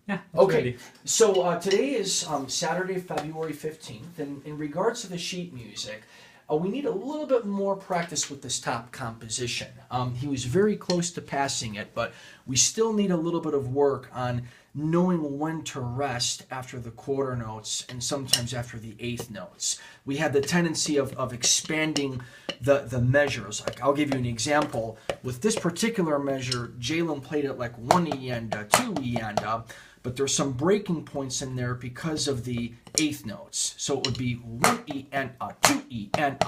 Yeah. Okay, Ready. so today is Saturday, February 15th, and in regards to the sheet music, we need a little bit more practice with this top composition. He was very close to passing it, but we still need a little bit of work on knowing when to rest after the quarter notes and sometimes after the eighth notes. We had the tendency of expanding the measures. Like, I'll give you an example. With this particular measure, Jalen played it like 1 E and 2 E and but there's some breaking points in there because of the eighth notes. So it would be 1 E and 2 E and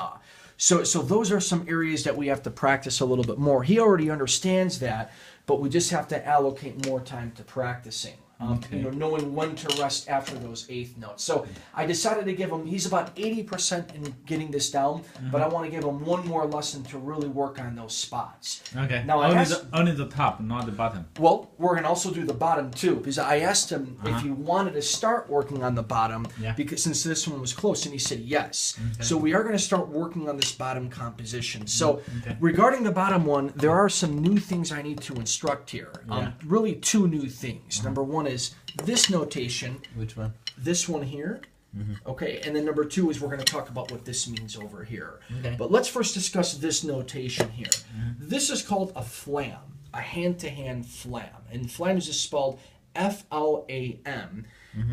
So those are some areas that we have to practice a little bit more. He already understands that, but we just have to allocate more time to practicing. Knowing when to rest after those eighth notes. So I decided to give him, he's about 80% in getting this down, but I want to give him one more lesson to really work on those spots. Okay. Now Only the top, not the bottom. well, we're going to also do the bottom too, because I asked him if he wanted to start working on the bottom, because since this one was close, and he said yes. Okay. So we are going to start working on this bottom composition. So regarding the bottom one, there are some new things I need to instruct here. Really two new things. Number one is this notation. Which one? This one here. Okay, and then number two is we're going to talk about what this means over here. Okay. But let's first discuss this notation here. This is called a flam, a hand-to-hand flam. And flams is spelled F-L-A-M.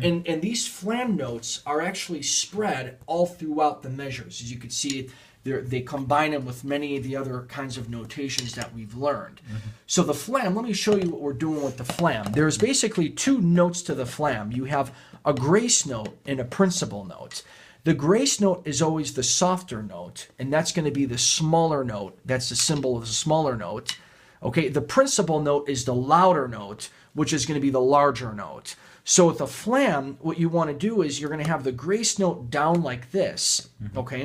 And these flam notes are actually spread all throughout the measures. As you can see, they combine them with many of the other kinds of notations that we've learned. So the flam, let me show you what we're doing with the flam. There's basically two notes to the flam. You have a grace note and a principal note. The grace note is always the softer note, and that's going to be the smaller note. That's the symbol of the smaller note. Okay, the principal note is the louder note, which is going to be the larger note. So with a flam, what you want to do is you're going to have the grace note down like this, okay?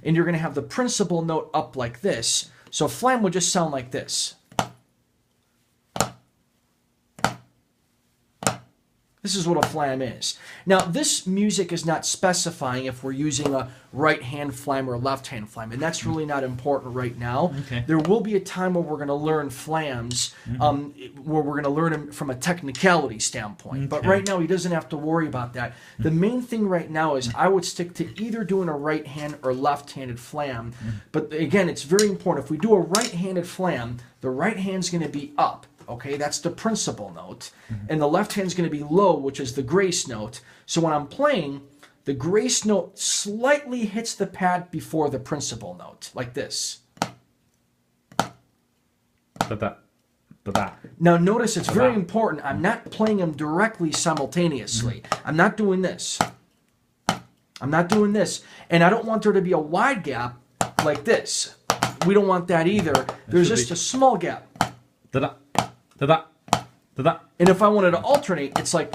And you're going to have the principal note up like this. So flam would just sound like this. This is what a flam is. Now, this music is not specifying if we're using a right-hand flam or left-hand flam, and that's really not important right now. Okay. There will be a time where we're going to learn flams, where we're going to learn them from a technicality standpoint. But right now, he doesn't have to worry about that. The main thing right now is I would stick to either doing a right-hand or left-handed flam. But again, it's very important. If we do a right-handed flam, the right hand's going to be up. Okay, that's the principal note. And the left hand's going to be low, which is the grace note. So when I'm playing, the grace note slightly hits the pad before the principal note, like this. Now notice it's very important. I'm not playing them directly simultaneously. I'm not doing this. I'm not doing this. And I don't want there to be a wide gap like this. We don't want that either. There's just a small gap. And if I wanted to alternate, it's like,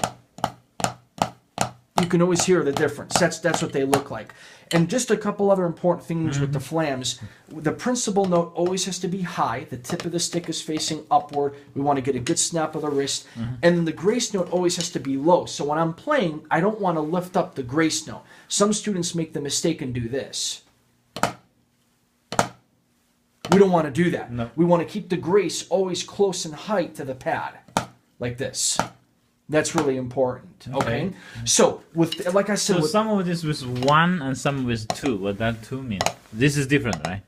you can always hear the difference. That's what they look like. And just a couple other important things with the flams. The principal note always has to be high. The tip of the stick is facing upward. We want to get a good snap of the wrist. And then the grace note always has to be low. So when I'm playing, I don't want to lift up the grace note. Some students make the mistake and do this. We don't want to do that. No. We want to keep the grace always close in height to the pad, like this. That's really important. Okay. So with, like I said, So some of this with 1 and some with 2. What that 2 mean? This is different, right?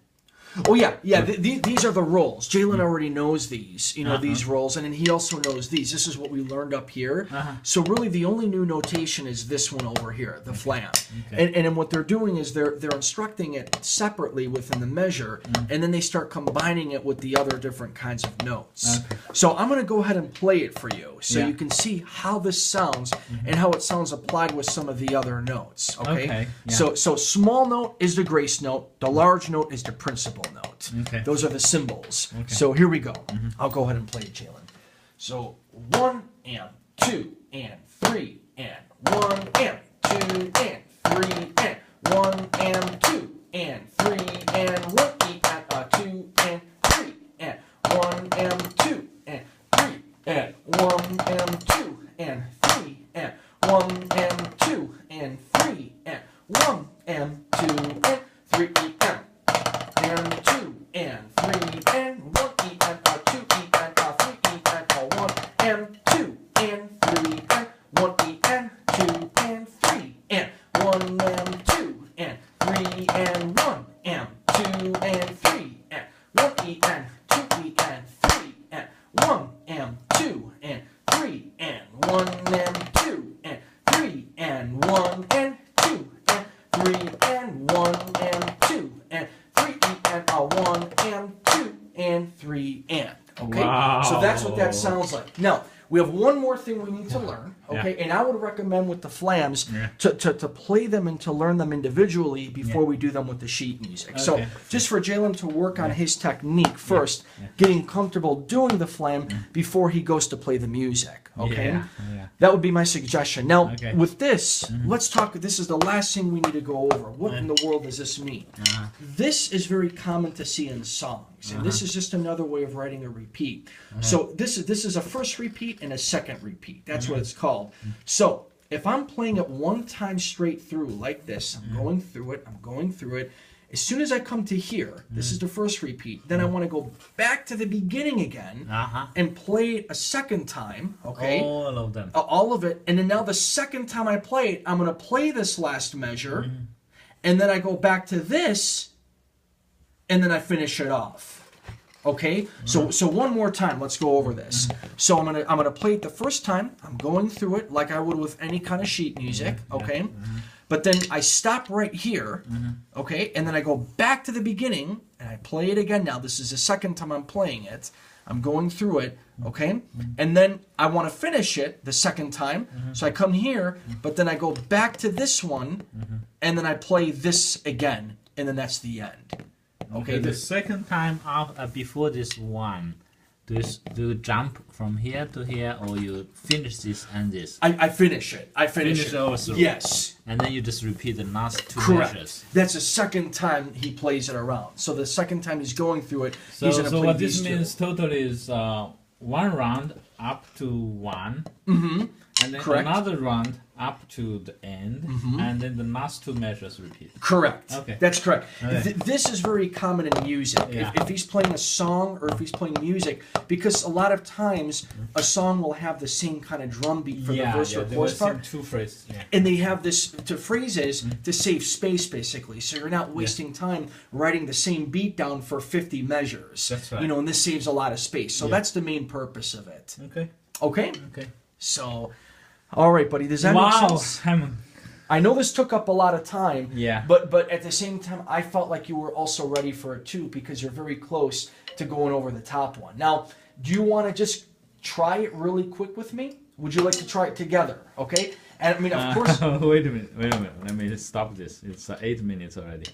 oh yeah, these are the roles. Jalen already knows these, these roles, and then he also knows these. This is what we learned up here. So really, the only new notation is this one over here, the flam. And then what they're doing is they're instructing it separately within the measure, and then they start combining it with the other different kinds of notes. So I'm going to go ahead and play it for you, so you can see how this sounds and how it sounds applied with some of the other notes. Okay. So small note is the grace note. The large note is the principal note. Those are the symbols. So here we go. I'll go ahead and play it, Jalen. So 1 and 2 and 3 and 1 and 2 and 3 and 1 and 2 and 3 and 1 E and 2 and 3 and 1 and 2 and 3 and 1 and 2 and 3 and 1 and 2 and 3 and 1 and 2 and 3 and 2 and 3 and 1 E and 2 E and 3 E and 1 and 2 and 3 that sounds like. Now, we have one more thing we need to learn, okay? And I would recommend with the flams to play them and to learn them individually before we do them with the sheet music. Okay. So just for Jalen to work on his technique first, getting comfortable doing the flam before he goes to play the music, okay? That would be my suggestion. Now, with this, let's talk, this is the last thing we need to go over. What in the world does this mean? This is very common to see in songs, and this is just another way of writing a repeat. So this is a first repeat and a second repeat. That's what it's called. So if I'm playing it one time straight through like this, I'm going through it, I'm going through it. As soon as I come to here, this is the first repeat, then I want to go back to the beginning again and play it a second time, okay? All of them. All of it. And then now the second time I play it, I'm going to play this last measure, and then I go back to this, and then I finish it off. Okay, so one more time, let's go over this. So I'm gonna play it the first time. I'm going through it like I would with any kind of sheet music. Okay, but then I stop right here. Okay, and then I go back to the beginning and I play it again. Now this is the second time I'm playing it. I'm going through it. Okay, and then I want to finish it the second time. So I come here, but then I go back to this one, and then I play this again, and then that's the end. Okay, the second time before this one, do you jump from here to here, or you finish this and this? I finish it. I finish it. Also. Yes. And then you just repeat the last two Correct. measures. That's the second time he plays it around. So the second time he's going through it, he's going to play what these this means totally is one round up to one, and then another round up to the end, and then the last two measures repeat. Correct. Okay. That's correct. Okay. This is very common in music. If he's playing a song or if he's playing music, because a lot of times a song will have the same kind of drum beat for the verse or chorus part. Two phrases. And they have this to phrases to save space, basically. So you're not wasting time writing the same beat down for 50 measures. That's right. You know, and this saves a lot of space. So that's the main purpose of it. Okay. Okay? Okay. So, all right, buddy. Does that make sense? I know this took up a lot of time. Yeah. But at the same time, I felt like you were also ready for it too, because you're very close to going over the top one. Now, do you want to just try it really quick with me? Would you like to try it together? Okay. And I mean, of course. Wait a minute. Let me stop this. It's 8 minutes already.